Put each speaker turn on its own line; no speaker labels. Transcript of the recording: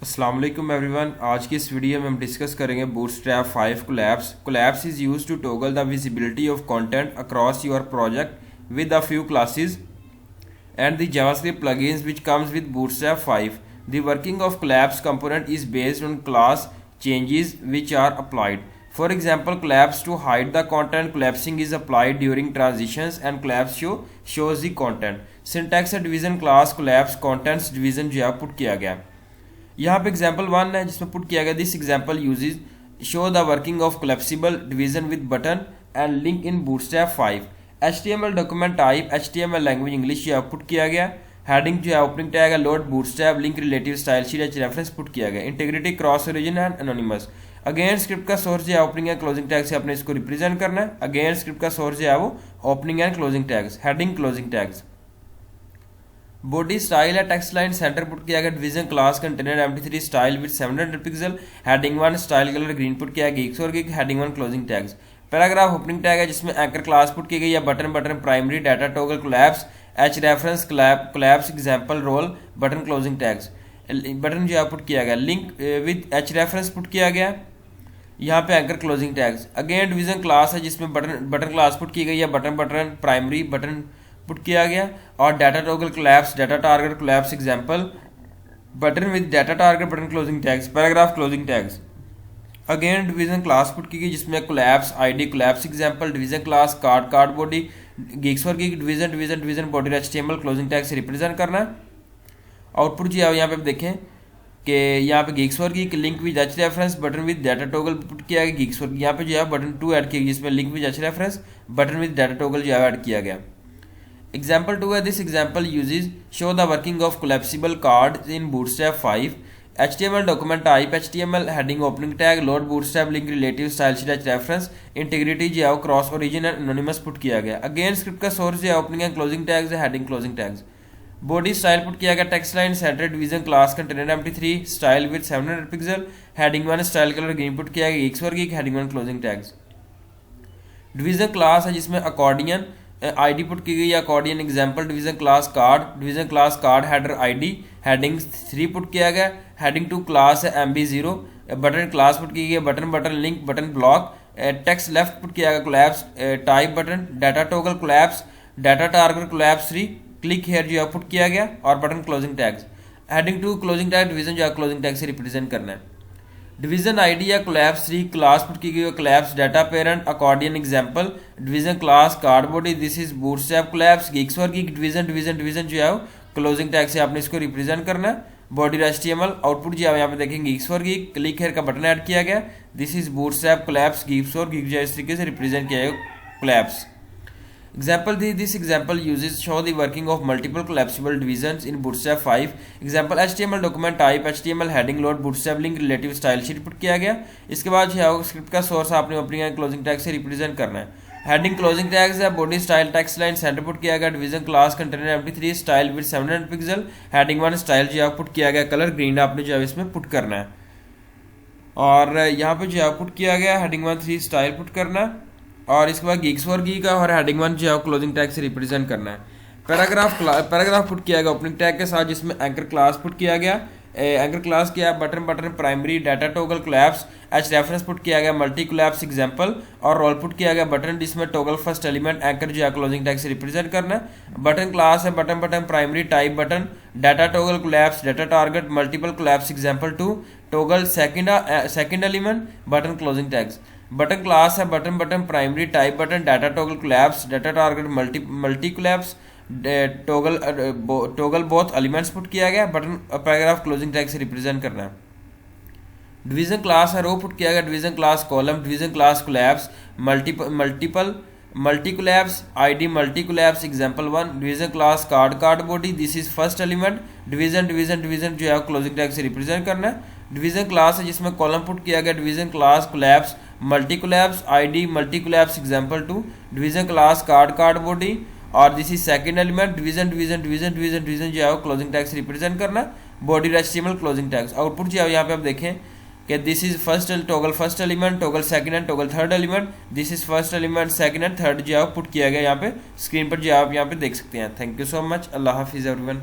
अस्सलाम वालेकुम एवरीवन। आज की इस वीडियो में हम डिस्कस करेंगे Bootstrap 5 collapse. Collapse is used to toggle the visibility of content across your project with a few classes and the JavaScript plugins which comes with Bootstrap 5. The working of collapse component is based on class changes which are applied. For example, collapse to hide the content, collapsing is applied during transitions and collapse shows the content. Syntax division class collapse contents division जो है put किया गया। यहाँ पे example 1 है जिसमें put किया गया this example uses show the working of collapsible division with button and link in Bootstrap 5। HTML document type HTML language English जो पुट किया गया। हेडिंग जो है ओपनिंग टैग है load Bootstrap link relative style sheet reference put किया गया। Integrity cross origin and anonymous. Again script का source जो है ओपनिंग एंड क्लोजिंग टैग से अपने इसको रिप्रेजेंट करना है। अगेन स्क्रिप्ट का सोर्स जो है वो opening and closing tags heading closing tags. Body style है टेक्स्ट लाइन सेंटर पुट किया गया। Division class container MP3 style with 700 pixel. Heading 1 style colour green put किया गया गिग्स और gig. Heading 1 closing tags. Paragraph opening tag है जिसमें anchor class put की गई है। Button button primary data toggle collapse h reference collapse example role button closing tags. Button जो है पुट किया गया। Link with h reference put किया गया। यहाँ पे anchor closing tags. Again division class है जिसमें बटन क्लास पुट की गई है। Button button primary button put किया गया और data toggle collapse data target collapse example button with data target button closing tags. Paragraph closing tags. Again division class put की गई जिसमें collapse ID collapse example division class card body gigs और gig division body HTML closing tag से represent करना है। Output जी यहाँ पे देखें कि यहाँ पे गिग्स और gig link with h reference button with data toggle put किया गया। गिग्स और यहाँ पे जो है बटन 2 ऐड किया गया जिसमें link with h reference button with data toggle जो है ऐड किया गया। एग्जाम्पल 2 है this example uses show the working of collapsible card in Bootstrap 5। HTML document type HTML heading opening tag load Bootstrap link relative style sheet reference integrity जो है cross origin and anonymous put किया गया। Again script का source जो है opening and closing tags है heading closing tags. Body style put किया गया text line centre division class container MP3 style with 700 pixel. Heading 1 style colour green put किया गया गिग्स और gig. Heading 1 closing tags. Division class है जिसमें accordion ID put की गई है। Accordion example division class card header ID heading 3 put किया गया। हेडिंग 2 क्लास है MB0 बटन क्लास पुट की गई है। Button link button block text left put किया गया। Collapse type button data toggle collapse data target collapse 3 click here जो है पुट किया गया और button closing tags. Heading 2 closing tag division जो है क्लोजिंग टैग से रिप्रेजेंट करना है। डिवीजन आईडी या कोलैप्स 3 क्लास पुट की गई collapse data parent accordion example division class card body this is bootstrap collapse gigs और गिग डिवीजन जो है क्लोजिंग टैग से आपने इसको रिप्रेजेंट करना है। बॉडी HTML आउटपुट जो है यहाँ पे देखेंगे गिग्स और गिग क्लिक हेयर का बटन ऐड किया गया। This is bootstrap collapse gigs और गिग जो इस तरीके से रिप्रेजेंट किया गया collapse. Example this example uses show the working of multiple collapsible divisions in Bootstrap 5. Example HTML document type HTML heading load bootstrap link relative style sheet put किया गया। इसके बाद जो है स्क्रिप्ट का सोर्स आपने ओपनिंग एंड क्लोजिंग टैग से represent करना है। हेडिंग क्लोजिंग टैग्स है body style text line center put किया गया। Division class container MP3 style with 700 pixel. Heading 1 style जो है पुट किया गया कलर ग्रीन आपने जो है इसमें पुट करना है और यहाँ पे जो है पुट किया गया हेडिंग 1 3 स्टाइल पुट करना है और इसके बाद गिग्स और गी का और हेडिंग 1 जो है क्लोजिंग टैग से रिप्रेजेंट करना है। पैराग्राफ पुट किया गया ओपनिंग टैग के साथ जिसमें एंकर क्लास पुट किया गया। एंकर क्लास किया button primary data toggle collapse h reference put किया गया मल्टी कोलैप्स एग्जांपल और रोल पुट किया गया बटन जिसमें टॉगल फर्स्ट एलिमेंट एंकर जो है क्लोजिंग टैग से रिप्रेजेंट करना है। बटन क्लास है button primary type button data toggle collapse data target multiple collapse example 2 toggle second element button closing tags. Button class है button primary type button data toggle collapse data target multi collapse toggle both elements put किया गया। Button paragraph closing tag से represent करना है। Division class है row put किया गया। Division class column division class collapse multi collapse ID multi collapse example 1 division class card body this is first element division जो है क्लोजिंग टैग से represent करना है। डिवीजन क्लास है जिसमें कॉलम पुट किया गया। Division class collapse multi collapse ID multi collapse example 2 division class card body और this is second element division जो है क्लोजिंग टैग से रिप्रेजेंट करना। Body HTML closing tags. Output जो है यहाँ पे आप देखें कि this is first element toggle second and toggle third element this is first element second and third जो है पुट किया गया यहाँ पे स्क्रीन पर जो आप यहाँ पे देख सकते हैं। Thank you so much. अल्लाह हाफिज़ एवरीवन।